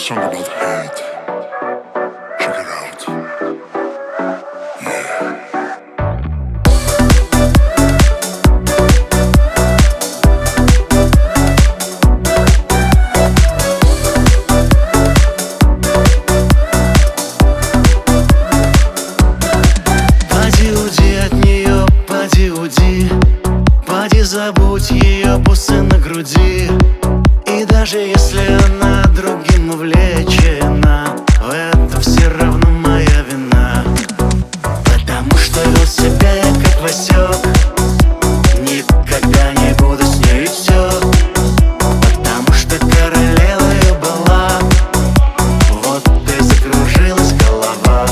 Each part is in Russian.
song about hate. Check it out. Yeah. Поди уйди от нее, поди уйди. Поди забудь ее бусы на груди. И даже если она другим увлечена, в этом все равно моя вина. Потому что вел себя я как Васек. Никогда не буду с ней, и все. Потому что королевою была. Вот и закружилась голова.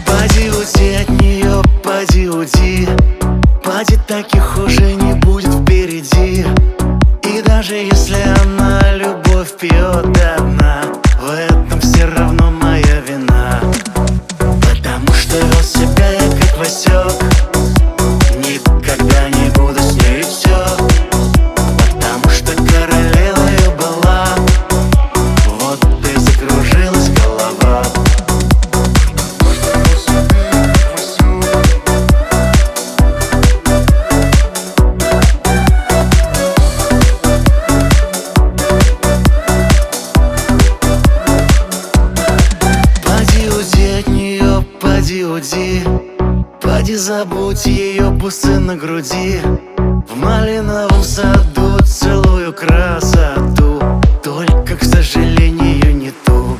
Поди уйди от нее, поди уйди. Поди, таких уже не будет впереди. И даже если она любовь пьет до дна, в этом все равно моя вина. Потому что вел себя я как Васек. Никогда не буду с ней, и все. Потому что королевою была. Вот и закружилась голова. Поди уйди от нее, поди уйди. Поди забудь ее бусы на груди. В малиновом саду целую красоту, только, к сожалению, не ту.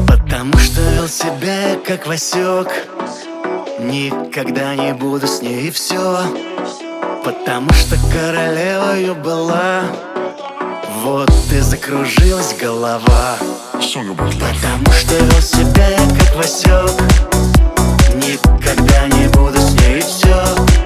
Потому что вел себя я как Васек. Никогда не буду с ней, и все. Потому что королевою была. Вот и закружилась голова. Song about love. Потому что вел себя я как Васек. Никогда не буду с ней, и все.